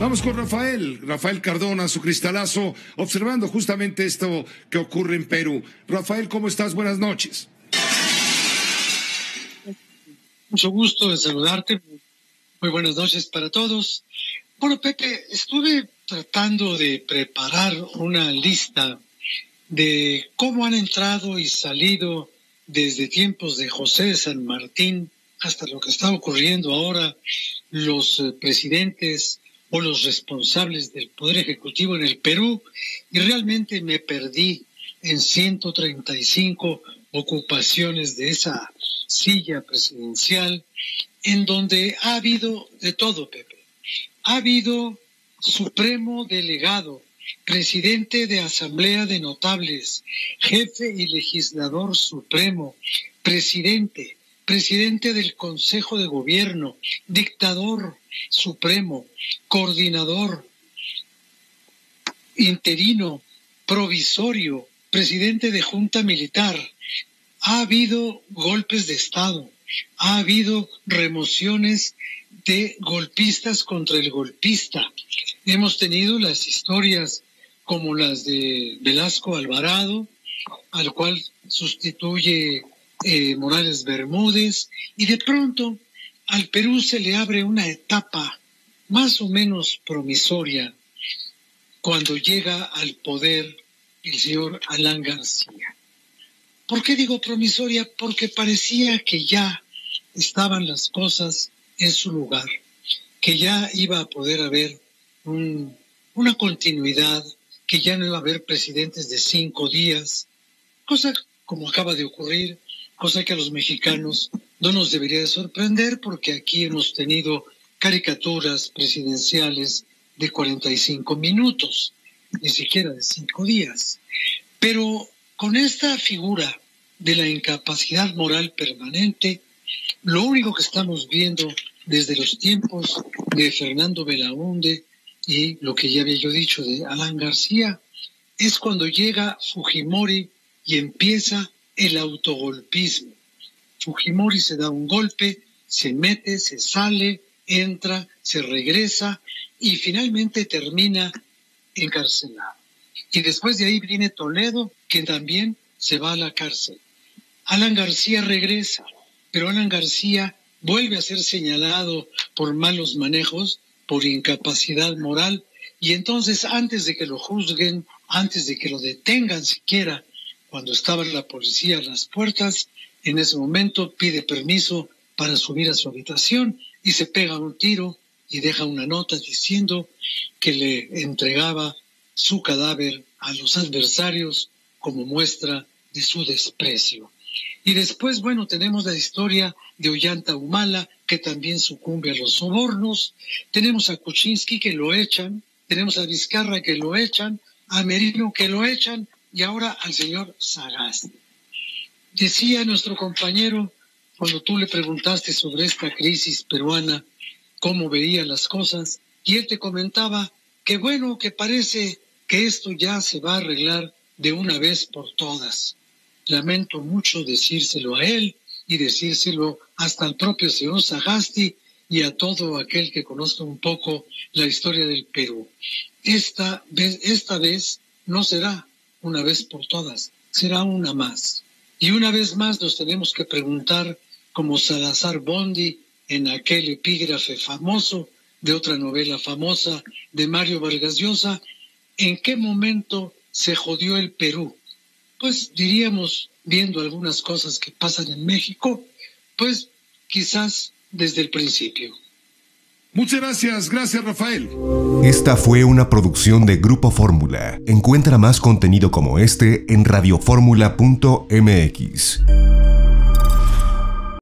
Vamos con Rafael Cardona, su cristalazo, observando justamente esto que ocurre en Perú. Rafael, ¿cómo estás? Buenas noches. Mucho gusto de saludarte. Muy buenas noches para todos. Bueno, Pepe, estuve tratando de preparar una lista de cómo han entrado y salido desde tiempos de José de San Martín hasta lo que está ocurriendo ahora los presidentes o los responsables del Poder Ejecutivo en el Perú, y realmente me perdí en 135 ocupaciones de esa silla presidencial, en donde ha habido de todo, Pepe. Ha habido supremo delegado, presidente de Asamblea de Notables, jefe y legislador supremo, presidente del Consejo de Gobierno, dictador supremo, coordinador, interino, provisorio, presidente de Junta Militar. Ha habido golpes de Estado, ha habido remociones de golpistas contra el golpista. Hemos tenido las historias como las de Velasco Alvarado, al cual sustituye Morales Bermúdez, y de pronto al Perú se le abre una etapa más o menos promisoria cuando llega al poder el señor Alan García. ¿Por qué digo promisoria? Porque parecía que ya estaban las cosas en su lugar, que ya iba a poder haber una continuidad, que ya no iba a haber presidentes de 5 días, cosa como acaba de ocurrir, cosa que a los mexicanos no nos debería de sorprender, porque aquí hemos tenido caricaturas presidenciales de 45 minutos, ni siquiera de 5 días. Pero con esta figura de la incapacidad moral permanente, lo único que estamos viendo desde los tiempos de Fernando Belaúnde y lo que ya había yo dicho de Alan García, es cuando llega Fujimori y empieza el autogolpismo. Fujimori se da un golpe, se mete, se sale, entra, se regresa y finalmente termina encarcelado. Y después de ahí viene Toledo, que también se va a la cárcel. Alan García regresa, pero Alan García vuelve a ser señalado por malos manejos, por incapacidad moral, y entonces antes de que lo juzguen, antes de que lo detengan siquiera, cuando estaba la policía a las puertas, en ese momento pide permiso para subir a su habitación y se pega un tiro y deja una nota diciendo que le entregaba su cadáver a los adversarios como muestra de su desprecio. Y después, bueno, tenemos la historia de Ollanta Humala, que también sucumbe a los sobornos. Tenemos a Kuczynski, que lo echan. Tenemos a Vizcarra, que lo echan. A Merino, que lo echan. Y ahora al señor Sagasti. Decía nuestro compañero, cuando tú le preguntaste sobre esta crisis peruana, cómo veía las cosas, y él te comentaba que bueno, que parece que esto ya se va a arreglar de una vez por todas. Lamento mucho decírselo a él y decírselo hasta al propio señor Sagasti y a todo aquel que conozca un poco la historia del Perú. Esta vez no será una vez por todas, será una más. Y una vez más nos tenemos que preguntar, como Salazar Bondi en aquel epígrafe famoso de otra novela famosa de Mario Vargas Llosa, ¿en qué momento se jodió el Perú? Pues diríamos, viendo algunas cosas que pasan en México, pues quizás desde el principio. Muchas gracias, gracias Rafael. Esta fue una producción de Grupo Fórmula. Encuentra más contenido como este en radioformula.mx.